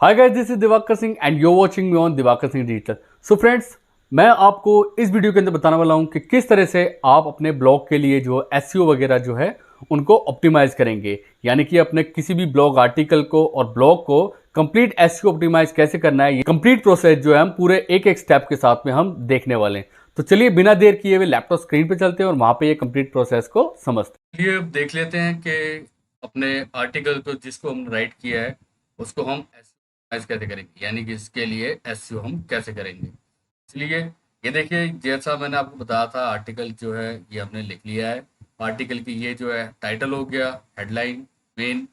Hi guys, this is Diwakar Singh and you watching me on Diwakar Singh digital. So friends, मैं आपको इस video के अंदर बताने वाला हूं कि किस तरह से आप अपने ब्लॉग के लिए जो एसईओ वगैरह जो है उनको ऑप्टिमाइज करेंगे। यानी कि अपने किसी भी ब्लॉग आर्टिकल को और ब्लॉग को कंप्लीट एसईओ ऑप्टिमाइज कैसे करना है, ये कंप्लीट प्रोसेस जो है हम पूरे एक एक स्टेप के साथ में हम देखने वाले हैं। तो चलिए बिना देर किए हुए लैपटॉप स्क्रीन पे चलते हैं और वहां पे ये कंप्लीट प्रोसेस को समझते हैं। चलिए अब देख लेते हैं कि अपने आर्टिकल को जिसको हम राइट किया है उसको हम ऑप्टिमाइज कैसे करेंगे, यानी कि इसके लिए एसईओ हम कैसे करेंगे। इसलिए ये देखिए, जैसा मैंने आपको बताया था, आर्टिकल जो है ये हमने लिख लिया है। आर्टिकल की ये जो है टाइटल हो गया, हेडलाइन, मेन।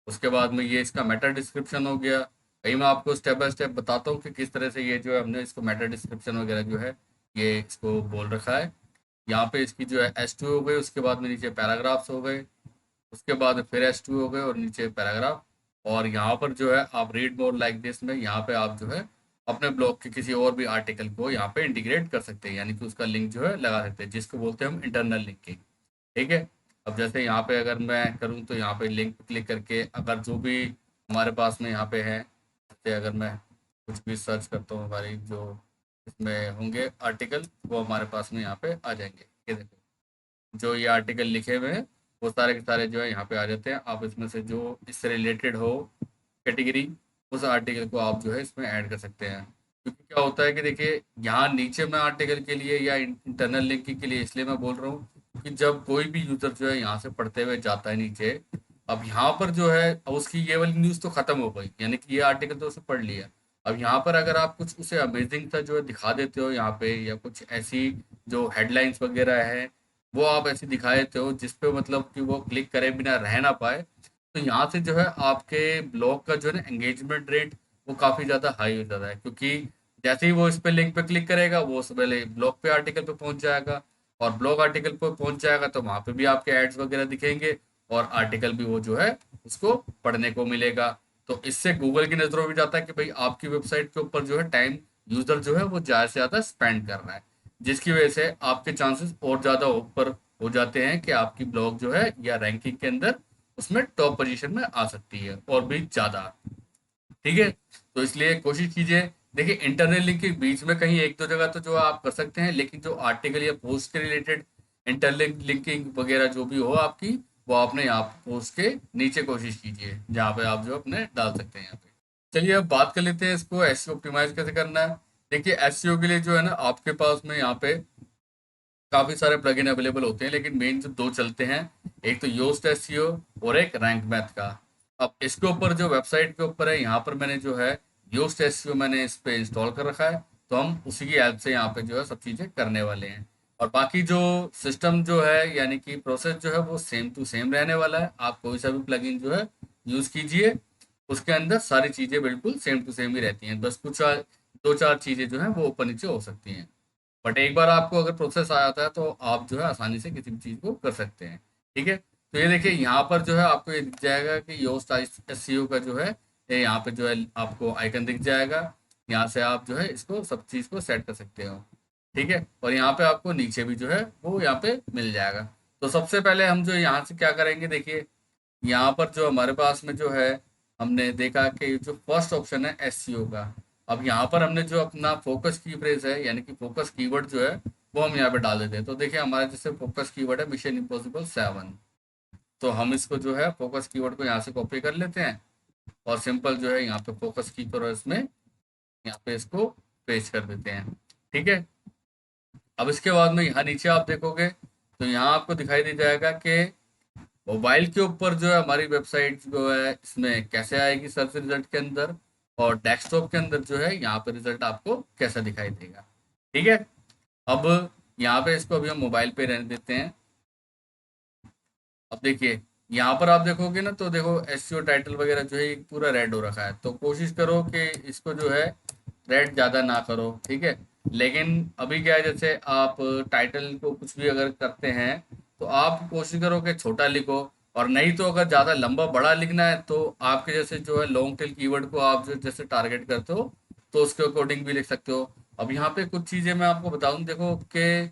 उसके बाद में ये इसका मेटा डिस्क्रिप्शन हो गया। कहीं मैं आपको स्टेप बाय स्टेप बताता हूँ कि किस तरह से ये जो है हमने इसको मेटा डिस्क्रिप्शन वगैरह जो है ये इसको बोल रखा है। यहाँ पे इसकी जो है S2 हो गई, उसके बाद में नीचे पैराग्राफ्स हो गए, उसके बाद फिर S2 हो गए और नीचे पैराग्राफ। और यहाँ पर जो है आप रीड मोर लाइक दिस में यहाँ पे आप जो है अपने ब्लॉग के किसी और भी आर्टिकल को यहाँ पे इंटीग्रेट कर सकते हैं, यानी कि उसका लिंक जो है लगा सकते हैं, जिसको बोलते हैं हम इंटरनल लिंकिंग। ठीक है। अब जैसे यहाँ पे अगर मैं करूँ तो यहाँ पे लिंक पे क्लिक करके अगर जो भी हमारे पास में यहाँ पे है, जैसे अगर मैं कुछ भी सर्च करता हूँ, हमारी जो इसमें होंगे आर्टिकल वो हमारे पास में यहाँ पे आ जाएंगे। ये देखो, जो ये आर्टिकल लिखे हुए हैं वो सारे के सारे जो है यहाँ पे आ जाते हैं। आप इसमें से जो इससे रिलेटेड हो कैटेगरी, उस आर्टिकल को आप जो है इसमें ऐड कर सकते हैं। क्योंकि क्या होता है कि देखिए, यहाँ नीचे मैं आर्टिकल के लिए या इंटरनल लिंकिंग के लिए इसलिए मैं बोल रहा हूँ कि जब कोई भी यूजर जो है यहाँ से पढ़ते हुए जाता है नीचे, अब यहाँ पर जो है अब उसकी ये वाली न्यूज़ तो खत्म हो गई, यानी कि ये आर्टिकल तो उसने पढ़ लिया। अब यहाँ पर अगर आप कुछ उसे अमेजिंग सा जो है दिखा देते हो यहाँ पे, या कुछ ऐसी जो हेडलाइंस वगैरह है वो आप ऐसी दिखा देते हो जिसपे मतलब कि वो क्लिक करे बिना रह ना पाए, तो यहाँ से जो है आपके ब्लॉग का जो है ना एंगेजमेंट रेट वो काफ़ी ज़्यादा हाई हो जाता है। क्योंकि जैसे ही वो इस पे लिंक पे क्लिक करेगा वो उससे पहले ब्लॉग पे आर्टिकल पे पहुंच जाएगा, और ब्लॉग आर्टिकल पे पहुंच जाएगा तो वहाँ पे भी आपके एड्स वगैरह दिखेंगे और आर्टिकल भी वो जो है उसको पढ़ने को मिलेगा। तो इससे गूगल की नज़रों में जाता है कि भाई आपकी वेबसाइट के ऊपर जो है टाइम यूज़र जो है वो ज़्यादा से ज़्यादा स्पेंड कर रहा है, जिसकी वजह से आपके चांसेस और ज़्यादा ऊपर हो जाते हैं कि आपकी ब्लॉग जो है या रैंकिंग के अंदर उसमें टॉप पोजीशन में आ सकती है और भी ज़्यादा। ठीक है। तो इसलिए कोशिश कीजिए। देखिए, इंटरनल लिंक के बीच में कहीं एक दो जगह तो जो आप कर सकते हैं, लेकिन जो आर्टिकल या पोस्ट के रिलेटेड इंटरलिंक लिंकिंग वगैरह जो भी हो आपकी, वो आपने यहाँ पोस्ट के नीचे कोशिश कीजिए, जहाँ पे आप जो अपने डाल सकते हैं यहाँ पे। चलिए अब बात कर लेते हैं इसको एसईओ ऑप्टिमाइज कैसे करना है। देखिए, एसईओ के लिए जो है ना आपके पास में यहाँ पे काफी सारे प्लगइन अवेलेबल होते हैं, लेकिन मेन जो दो चलते हैं, एक तो योस्ट एसईओ और एक रैंक मैथ का। अब इसके ऊपर जो वेबसाइट के ऊपर है, यहाँ पर मैंने जो है योस्ट एसईओ मैंने इस पे इंस्टॉल कर रखा है, तो हम उसी की हेल्प से यहाँ पे जो है सब चीजें करने वाले हैं। और बाकी जो सिस्टम जो है, यानी कि प्रोसेस जो है वो सेम टू सेम रहने वाला है। आप कोई सा भी प्लगइन जो है यूज कीजिए, उसके अंदर सारी चीजें बिल्कुल सेम टू सेम ही रहती हैं, बस कुछ दो चार चीजें जो है वो ऊपर नीचे हो सकती हैं। बट एक बार आपको अगर प्रोसेस आ जाता है तो आप जो है आसानी से किसी भी चीज़ को कर सकते हैं। ठीक है। तो ये देखिए, यहाँ पर जो है आपको ये दिख जाएगा कि योस्ट एसईओ का जो है ये यहाँ पे जो है आपको आइकन दिख जाएगा। यहाँ से आप जो है इसको सब चीज़ को सेट कर सकते हो। ठीक है। और यहाँ पे आपको नीचे भी जो है वो यहाँ पे मिल जाएगा। तो सबसे पहले हम जो यहाँ से क्या करेंगे, देखिए यहाँ पर जो हमारे पास में जो है, हमने देखा कि जो फर्स्ट ऑप्शन है एसईओ का। अब यहाँ पर हमने जो अपना फोकस की फ्रेज है, यानी कि फोकस कीवर्ड जो है वो हम यहाँ पे डाल देते हैं। तो देखिए, हमारा जैसे फोकस कीवर्ड है मिशन इम्पॉसिबल 7, तो हम इसको जो है फोकस कीवर्ड को यहाँ से कॉपी कर लेते हैं और सिंपल जो है यहाँ पे फोकस की करो इसमें, यहाँ पे इसको पेस्ट कर देते हैं। ठीक है। अब इसके बाद में यहाँ नीचे आप देखोगे तो यहाँ आपको दिखाई दे जाएगा कि मोबाइल के ऊपर जो है हमारी वेबसाइट जो है इसमें कैसे आएगी सर्च रिजल्ट के अंदर, और डेस्कटॉप के अंदर जो है यहाँ पे रिजल्ट आपको कैसा दिखाई देगा। ठीक है। अब यहाँ पे इसको अभी हम मोबाइल पे रहने देते हैं। अब देखिए, यहाँ पर आप देखोगे ना तो देखो एसईओ टाइटल वगैरह जो है ये पूरा रेड हो रखा है, तो कोशिश करो कि इसको जो है रेड ज़्यादा ना करो। ठीक है। लेकिन अभी क्या है, जैसे आप टाइटल को कुछ भी अगर करते हैं तो आप कोशिश करो कि छोटा लिखो, और नहीं तो अगर ज़्यादा लंबा बड़ा लिखना है तो आपके जैसे जो है लॉन्ग टेल कीवर्ड को आप जो जैसे टारगेट करते हो तो उसके अकॉर्डिंग भी लिख सकते हो। अब यहाँ पे कुछ चीज़ें मैं आपको बताऊँ, देखो कि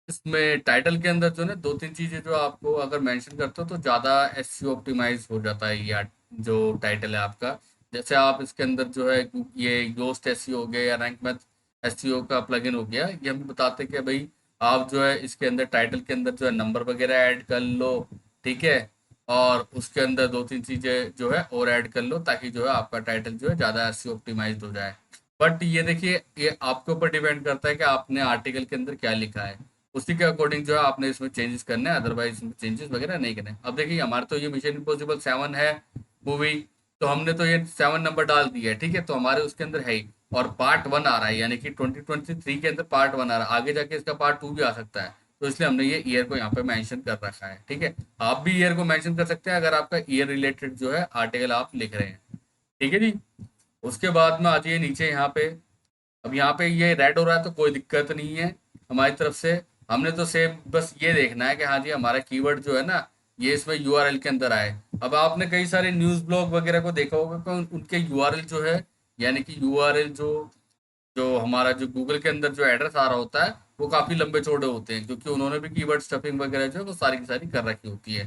इसमें टाइटल के अंदर जो है दो तीन चीजें जो आपको अगर मेंशन करते हो तो ज्यादा एसईओ ऑप्टिमाइज हो जाता है, या जो टाइटल है आपका जैसे आप इसके अंदर जो है ये योस्ट एसईओ हो गया या रैंक मैथ एसईओ का प्लगइन हो गया, ये हमें बताते हैं कि भाई आप जो है इसके अंदर टाइटल के अंदर जो है नंबर वगैरह ऐड कर लो, ठीक है। और उसके अंदर दो तीन चीजें जो है और ऐड कर लो ताकि जो है आपका टाइटल जो है ज्यादा एसईओ ऑप्टिमाइज्ड हो जाए। बट ये देखिए, ये आपके ऊपर डिपेंड करता है कि आपने आर्टिकल के अंदर क्या लिखा है, उसी के अकॉर्डिंग जो है आपने इसमें चेंजेस करने हैं, अदरवाइज इसमें चेंजेस वगैरह नहीं करने। अब देखिए हमारे तो ये मिशन इम्पॉसिबल 7 है मूवी, तो हमने तो ये 7 नंबर डाल दिया है, ठीक है, तो हमारे उसके अंदर है ही। और पार्ट 1 आ रहा है, यानी कि 2023 के अंदर पार्ट 1 आ रहा है, आगे जाके इसका पार्ट 2 भी आ सकता है, तो इसलिए हमने ये ईयर को यहाँ पे मेंशन कर रखा है, ठीक है। आप भी ईयर को मेंशन कर सकते हैं अगर आपका ईयर रिलेटेड जो है आर्टिकल आप लिख रहे हैं, ठीक है जी। उसके बाद में आती है नीचे यहाँ पे। अब यहाँ पे ये रेड हो रहा है तो कोई दिक्कत नहीं है हमारी तरफ से। हमने तो सेम बस ये देखना है कि हाँ जी हमारा कीवर्ड जो है ना ये इसमें यूआरएल के अंदर आए। अब आपने कई सारे न्यूज़ ब्लॉग वगैरह को देखा होगा कि उनके यूआरएल जो है, यानी कि यूआरएल जो जो हमारा जो गूगल के अंदर जो एड्रेस आ रहा होता है वो काफी लंबे चौड़े होते हैं, क्योंकि उन्होंने भी कीवर्ड स्टफिंग वगैरह जो है वो सारी की सारी कर रखी होती है,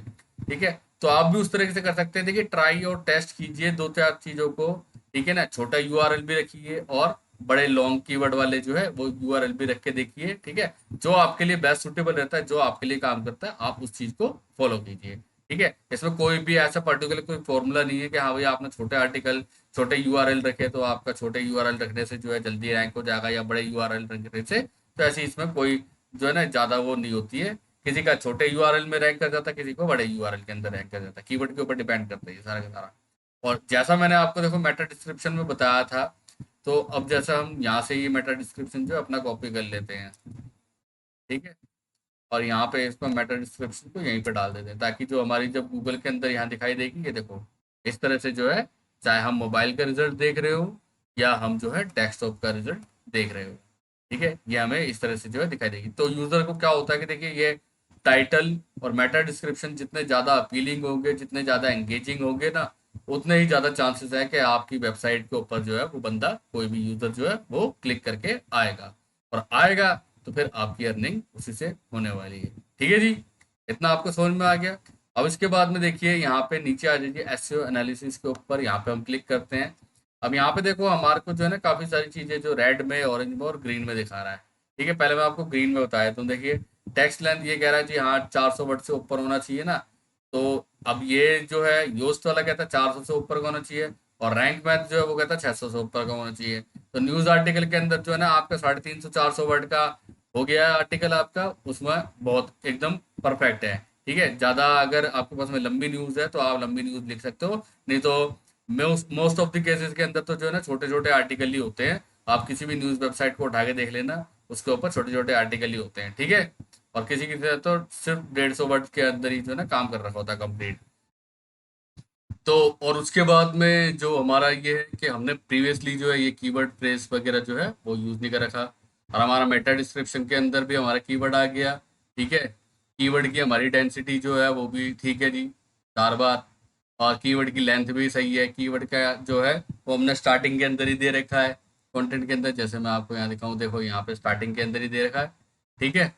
ठीक है। तो आप भी उस तरीके से कर सकते हैं। देखिए ट्राई और टेस्ट कीजिए दो चार चीजों को, ठीक है ना। छोटा यूआरएल भी रखिए और बड़े लॉन्ग कीवर्ड वाले जो है वो यूआरएल भी रख के देखिए, ठीक है। जो आपके लिए बेस्ट सुटेबल रहता है, जो आपके लिए काम करता है, आप उस चीज को फॉलो कीजिए, ठीक है। इसमें कोई भी ऐसा पर्टिकुलर कोई फॉर्मूला नहीं है कि हाँ भाई आपने छोटे आर्टिकल छोटे यूआरएल रखे तो आपका छोटे यूआरएल रखने से जो है जल्दी रैंक हो जाएगा, या बड़े यूआरएल रखने से। तो ऐसे इसमें कोई जो है ना ज्यादा वो नहीं होती है। किसी का छोटे यूआरएल में रैंक कर जाता है, किसी को बड़े यूआरएल के अंदर रैंक कर जाता है, कीवर्ड के ऊपर डिपेंड करता है ये सारा का सारा। और जैसा मैंने आपको देखो मेटा डिस्क्रिप्शन में बताया था, तो अब जैसा हम यहाँ से ये मेटा डिस्क्रिप्शन जो है अपना कॉपी कर लेते हैं, ठीक है। और यहाँ पे इसको मेटा डिस्क्रिप्शन को यहीं पे डाल देते हैं, ताकि जो हमारी जब गूगल के अंदर यहाँ दिखाई देगी, ये देखो इस तरह से जो है, चाहे हम मोबाइल का रिजल्ट देख रहे हो या हम जो है डेस्कटॉप का रिजल्ट देख रहे हो, ठीक है, ये हमें इस तरह से जो है दिखाई देगी। तो यूजर को क्या होता है कि देखिए ये टाइटल और मेटा डिस्क्रिप्शन जितने ज्यादा अपीलिंग होंगे, जितने ज्यादा एंगेजिंग होंगे ना, उतने ही ज्यादा चांसेस है कि आपकी वेबसाइट के ऊपर जो है वो बंदा कोई भी यूजर जो है वो क्लिक करके आएगा, और आएगा तो फिर आपकी अर्निंग उसी से होने वाली है, ठीक है जी। इतना आपको समझ में आ गया। अब इसके बाद में देखिए यहाँ पे नीचे आ जाइए एसईओ एनालिसिस के ऊपर, यहाँ पे हम क्लिक करते हैं। अब यहाँ पे देखो हमारे को जो है ना काफी सारी चीजें जो रेड में, ऑरेंज में और ग्रीन में दिखा रहा है, ठीक है। पहले मैं आपको ग्रीन में बताया, तो देखिए टेक्स्ट लेंथ ये कह रहा है जी हाँ 400 वर्ड से ऊपर होना चाहिए ना। तो अब ये जो है योस्ट वाला कहता है 400 से ऊपर का होना चाहिए, और रैंक मैथ जो है वो कहता है 600 से ऊपर का होना चाहिए। तो न्यूज आर्टिकल के अंदर जो है ना आपका 350 400 वर्ड का हो गया है आर्टिकल आपका, उसमें बहुत एकदम परफेक्ट है, ठीक है। ज्यादा अगर आपके पास में लंबी न्यूज है तो आप लंबी न्यूज लिख सकते हो, नहीं तो मोस्ट ऑफ द केसेस के अंदर तो जो है ना छोटे छोटे आर्टिकल ही होते हैं। आप किसी भी न्यूज वेबसाइट को उठा के देख लेना, उसके ऊपर छोटे छोटे आर्टिकल ही होते हैं, ठीक है। और किसी किसी का तो सिर्फ 150 वर्ड के अंदर ही जो है ना काम कर रखा होता है कंप्लीट। तो और उसके बाद में जो हमारा ये है कि हमने प्रीवियसली जो है ये कीवर्ड फ्रेज वगैरह जो है वो यूज नहीं कर रखा, और हमारा मेटा डिस्क्रिप्शन के अंदर भी हमारा कीवर्ड आ गया, ठीक है। कीवर्ड की हमारी डेंसिटी जो है वो भी ठीक है जी, 4 बार। और कीवर्ड की लेंथ भी सही है, कीवर्ड का जो है वो हमने स्टार्टिंग के अंदर ही दे रखा है कंटेंट के अंदर, जैसे मैं आपको यहाँ दिखाऊं, देखो यहाँ पे स्टार्टिंग के अंदर ही दे रखा है, ठीक है।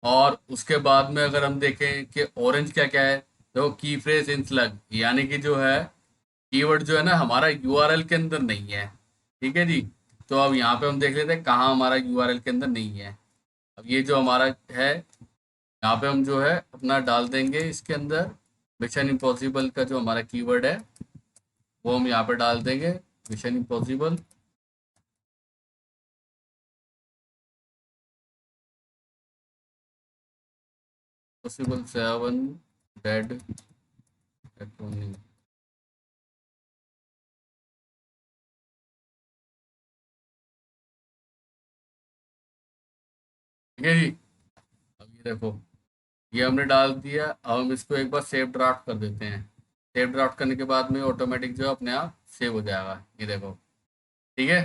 और उसके बाद में अगर हम देखें कि ऑरेंज क्या क्या है, देखो की फ्रेज इन स्लग, यानी कि जो है कीवर्ड जो है ना हमारा यूआरएल के अंदर नहीं है, ठीक है जी। तो अब यहाँ पे हम देख लेते हैं कहाँ हमारा यूआरएल के अंदर नहीं है। अब ये जो हमारा है यहाँ पे हम जो है अपना डाल देंगे इसके अंदर, मिशन इम्पॉसिबल का जो हमारा कीवर्ड है वो हम यहाँ पे डाल देंगे, मिशन इम्पॉसिबल। पॉसिबल 7 डेड एटोनिंग, ठीक है जी। अब ये देखो ये हमने डाल दिया, अब हम इसको एक बार सेव ड्राफ्ट कर देते हैं। सेव ड्राफ्ट करने के बाद में ऑटोमेटिक जो है अपने आप सेव हो जाएगा, ये देखो, ठीक है।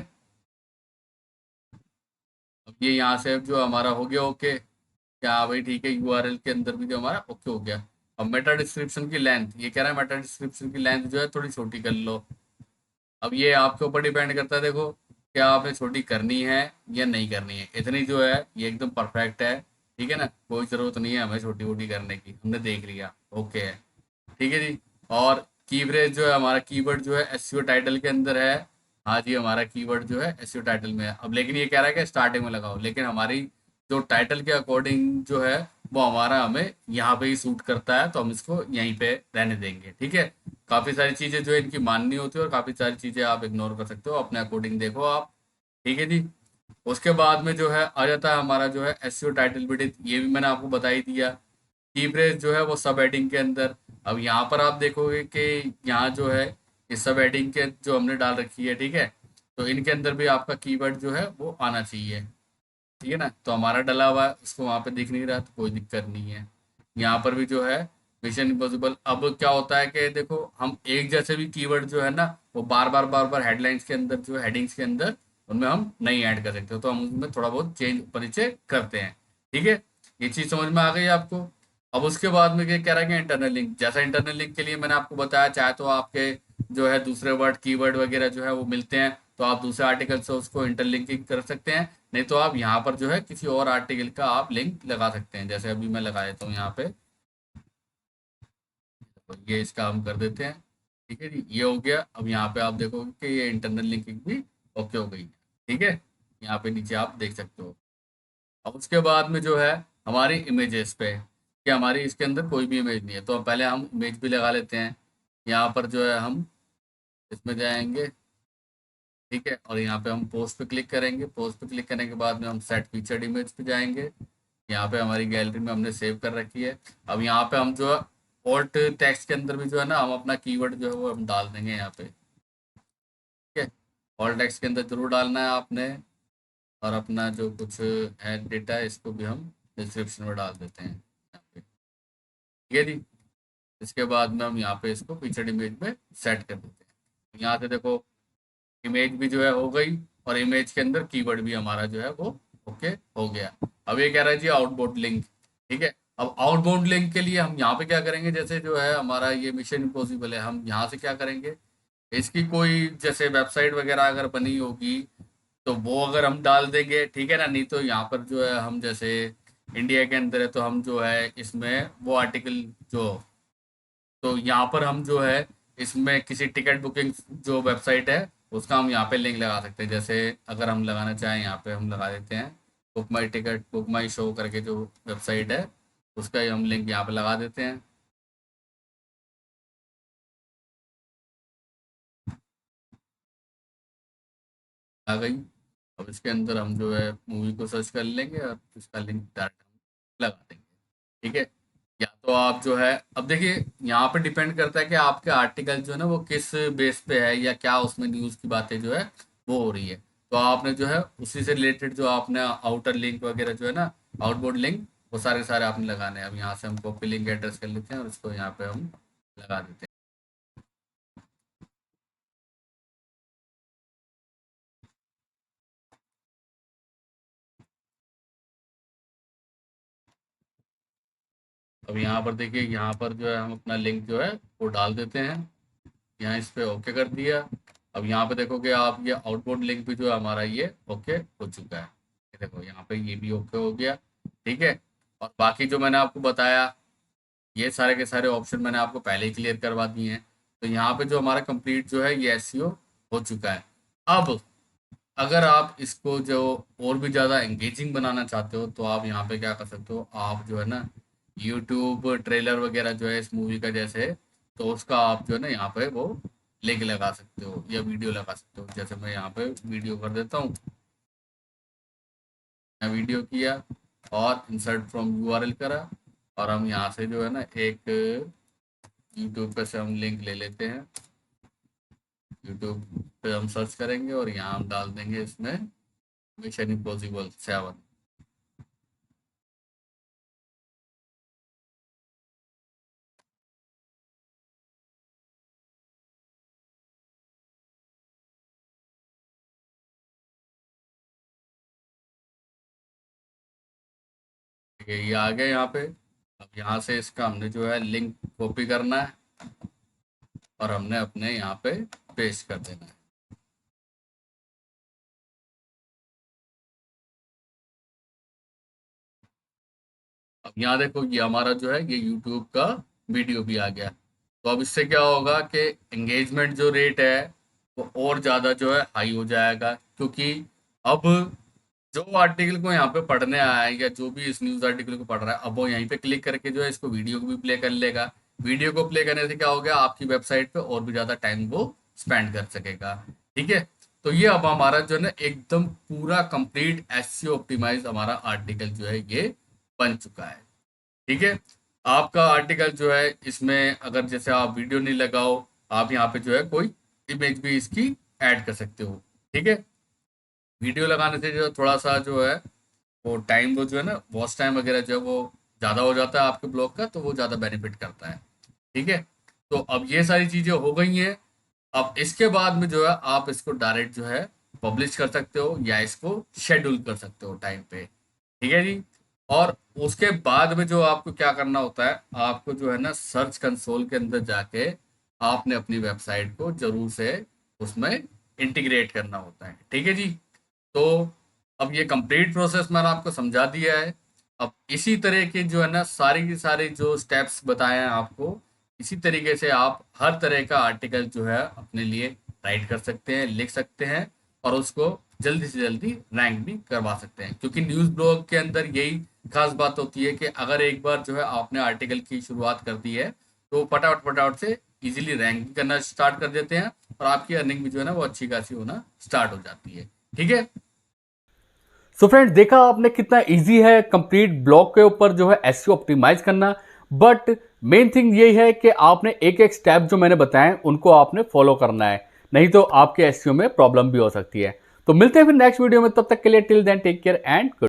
अब ये यहाँ से जो हमारा हो गया ओके, क्या भाई ठीक है, यूआरएल के अंदर भी जो हमारा ओके हो गया। अब मेटा डिस्क्रिप्शन की लेंथ, ये कह रहा है मेटा डिस्क्रिप्शन की लेंथ जो है थोड़ी छोटी कर लो। अब ये आपके ऊपर डिपेंड करता है, देखो क्या आपने छोटी करनी है या नहीं करनी है। इतनी जो है ये एकदम परफेक्ट है, ठीक है ना, कोई ज़रूरत नहीं है हमें छोटी वोटी करने की, हमने देख लिया ओके है, ठीक है जी। और कीफ्रेज जो है हमारा कीवर्ड जो है एसईओ टाइटल के अंदर है। हाँ जी, हमारा कीवर्ड जो है एसईओ टाइटल में है। अब लेकिन ये कह रहा है कि स्टार्टिंग में लगाओ, लेकिन हमारी जो टाइटल के अकॉर्डिंग जो है वो हमारा हमें यहाँ पे ही सूट करता है, तो हम इसको यहीं पे रहने देंगे। ठीक है, काफी सारी चीजें जो है इनकी माननी होती है और काफी सारी चीजें आप इग्नोर कर सकते हो, अपने अकॉर्डिंग देखो आप। ठीक है जी। उसके बाद में जो है आ जाता है हमारा जो है एसईओ टाइटल विड्थ, ये भी मैंने आपको बता ही दिया। की फ्रेज जो है वो सब हेडिंग के अंदर। अब यहाँ पर आप देखोगे कि यहाँ जो है इस सब हेडिंग के जो हमने डाल रखी है, ठीक है, तो इनके अंदर भी आपका कीवर्ड जो है वो आना चाहिए। ठीक है ना, तो हमारा डला हुआ है, उसको वहाँ पे दिख नहीं रहा तो कोई दिक्कत नहीं है। यहाँ पर भी जो है मिशन इम्पॉसिबल। अब क्या होता है कि देखो हम एक जैसे भी कीवर्ड जो है ना वो बार बार हेडलाइंस के अंदर जो हेडिंग्स के अंदर उनमें हम नहीं ऐड कर सकते, तो हम उसमें थोड़ा बहुत चेंज परिचय करते हैं। ठीक है, ये चीज समझ में आ गई आपको। अब उसके बाद में क्या कह रहा है कि इंटरनल लिंक, जैसा इंटरनल लिंक के लिए मैंने आपको बताया, चाहे तो आपके जो है दूसरे वर्ड कीवर्ड वगैरह जो है वो मिलते हैं तो आप दूसरे आर्टिकल से उसको इंटरलिंकिंग कर सकते हैं, नहीं तो आप यहाँ पर जो है किसी और आर्टिकल का आप लिंक लगा सकते हैं। जैसे अभी मैं लगा देता हूँ यहाँ पे, तो ये इसका हम कर देते हैं। ठीक है जी, ये हो गया। अब यहाँ पे आप देखोगे कि ये इंटरनल लिंकिंग भी ओके हो गई है। ठीक है, यहाँ पे नीचे आप देख सकते हो। अब उसके बाद में जो है हमारी इमेजेस पे, कि हमारी इसके अंदर कोई भी इमेज नहीं है, तो पहले हम इमेज भी लगा लेते हैं। यहाँ पर जो है हम इसमें जाएंगे, ठीक है, और यहाँ पे हम पोस्ट पे क्लिक करेंगे। पोस्ट पे क्लिक करने के बाद में हम सेट फीचर्ड इमेज पे जाएंगे। यहाँ पे हमारी गैलरी में हमने सेव कर रखी है। अब यहाँ पे हम जो है ऑल्ट टेक्स्ट के अंदर भी जो है ना हम अपना कीवर्ड जो है वो हम डाल देंगे यहाँ पे। ठीक है, ऑल्ट टेक्स्ट के अंदर जरूर डालना है आपने, और अपना जो कुछ है डेटा है इसको भी हम डिस्क्रिप्शन में डाल देते हैं यहाँ पे। ठीक है जी, इसके बाद में हम यहाँ पे इसको फीचर्ड इमेज में सेट कर देते हैं। यहाँ से देखो इमेज भी जो है हो गई, और इमेज के अंदर कीवर्ड भी हमारा जो है वो ओके हो गया। अब ये कह रहा है जी आउटबाउंड लिंक। ठीक है, अब आउटबाउंड लिंक के लिए हम यहाँ पे क्या करेंगे, जैसे जो है हमारा ये मिशन इम्पॉसिबल है, हम यहाँ से क्या करेंगे, इसकी कोई जैसे वेबसाइट वगैरह अगर बनी होगी तो वो अगर हम डाल देंगे, ठीक है ना, नहीं तो यहाँ पर जो है हम जैसे इंडिया के अंदर है तो हम जो है इसमें वो आर्टिकल जो, तो यहाँ पर हम जो है इसमें किसी टिकट बुकिंग जो वेबसाइट है उसका हम यहाँ पे लिंक लगा सकते हैं। जैसे अगर हम लगाना चाहें यहाँ पे हम लगा देते हैं book my ticket, book my show करके जो वेबसाइट है उसका ही हम लिंक यहाँ पे लगा देते हैं। आ गई। अब इसके अंदर हम जो है मूवी को सर्च कर लेंगे और इसका लिंक डायरेक्ट हम लगा देंगे। ठीक है, या तो आप जो है, अब देखिए यहाँ पे डिपेंड करता है कि आपके आर्टिकल जो है ना वो किस बेस पे है या क्या उसमें न्यूज़ की बातें जो है वो हो रही है, तो आपने जो है उसी से रिलेटेड जो आपने आउटर लिंक वगैरह जो है ना आउटबोर्ड लिंक वो सारे सारे आपने लगाने हैं। अब यहाँ से हम कॉपी लिंक एड्रेस कर लेते हैं और इसको यहाँ पे हम लगा देते हैं। अब यहाँ पर देखिए, यहाँ पर जो है हम अपना लिंक जो है वो डाल देते हैं। यहाँ इस पे ओके कर दिया। अब यहाँ पे देखोगे आप ये आउटबोर्ड लिंक भी जो है हमारा ये ओके हो चुका है। ये देखो यहाँ पे ये भी ओके हो गया। ठीक है, और बाकी जो मैंने आपको बताया ये सारे के सारे ऑप्शन मैंने आपको पहले ही क्लियर करवा दिए हैं। तो यहाँ पे जो हमारा कंप्लीट जो है ये एसईओ हो चुका है। अब अगर आप इसको जो और भी ज़्यादा एंगेजिंग बनाना चाहते हो तो आप यहाँ पे क्या कर सकते हो, आप जो है ना यूट्यूब ट्रेलर वगैरह जो है इस मूवी का जैसे, तो उसका आप जो है ना यहाँ पे वो लिंक लगा सकते हो या वीडियो लगा सकते हो। जैसे मैं यहाँ पे वीडियो कर देता हूँ, मैं वीडियो किया और इंसर्ट फ्रॉम यूआरएल करा, और हम यहाँ से जो है ना एक यूट्यूब पे से हम लिंक ले लेते हैं। यूट्यूब पे हम सर्च करेंगे और यहाँ हम डाल देंगे इसमें मिशन इम्पॉसिबल 7। ठीक है, ये आ गया यहाँ पे। अब यहाँ से इसका हमने जो है लिंक कॉपी करना है और हमने अपने यहाँ पे पेस्ट कर देना है। अब यहाँ देखो ये हमारा जो है ये यूट्यूब का वीडियो भी आ गया। तो अब इससे क्या होगा कि एंगेजमेंट जो रेट है वो और ज़्यादा जो है हाई हो जाएगा, क्योंकि अब जो आर्टिकल को यहाँ पे पढ़ने आया है या जो भी इस न्यूज़ आर्टिकल को पढ़ रहा है, अब वो यहीं पे क्लिक करके जो है इसको वीडियो को भी प्ले कर लेगा। वीडियो को प्ले करने से क्या हो गया, आपकी वेबसाइट पे और भी ज़्यादा टाइम वो स्पेंड कर सकेगा। ठीक है, तो ये अब हमारा जो है ना एकदम पूरा कंप्लीट एसईओ ऑप्टिमाइज हमारा आर्टिकल जो है ये बन चुका है। ठीक है, आपका आर्टिकल जो है इसमें अगर जैसे आप वीडियो नहीं लगाओ, आप यहाँ पे जो है कोई इमेज भी इसकी ऐड कर सकते हो। ठीक है, वीडियो लगाने से जो थोड़ा सा जो है वो टाइम, वो जो है ना वॉच टाइम वगैरह जो है वो ज़्यादा हो जाता है आपके ब्लॉग का, तो वो ज़्यादा बेनिफिट करता है। ठीक है, तो अब ये सारी चीज़ें हो गई हैं। अब इसके बाद में जो है आप इसको डायरेक्ट जो है पब्लिश कर सकते हो या इसको शेड्यूल कर सकते हो टाइम पे। ठीक है जी, और उसके बाद में जो आपको क्या करना होता है, आपको जो है ना सर्च कंसोल के अंदर जाके आपने अपनी वेबसाइट को जरूर से उसमें इंटीग्रेट करना होता है। ठीक है जी, तो अब ये कंप्लीट प्रोसेस मैंने आपको समझा दिया है। अब इसी तरह के जो है ना सारी की सारी जो स्टेप्स बताए हैं आपको, इसी तरीके से आप हर तरह का आर्टिकल जो है अपने लिए राइट कर सकते हैं, लिख सकते हैं, और उसको जल्दी से जल्दी रैंक भी करवा सकते हैं। क्योंकि न्यूज़ ब्लॉग के अंदर यही खास बात होती है कि अगर एक बार जो है आपने आर्टिकल की शुरुआत कर दी है, तो फटाफट फटाफट से इजीली रैंक भी करना स्टार्ट कर देते हैं, और आपकी अर्निंग भी जो है ना वो अच्छी खासी होना स्टार्ट हो जाती है। ठीक है, सो फ्रेंड्स, देखा आपने कितना इजी है कंप्लीट ब्लॉग के ऊपर जो है एसईओ ऑप्टिमाइज करना। बट मेन थिंग यही है कि आपने एक एक स्टेप जो मैंने बताए उनको आपने फॉलो करना है, नहीं तो आपके एसईओ में प्रॉब्लम भी हो सकती है। तो मिलते हैं फिर नेक्स्ट वीडियो में, तब तक के लिए till then take care and good.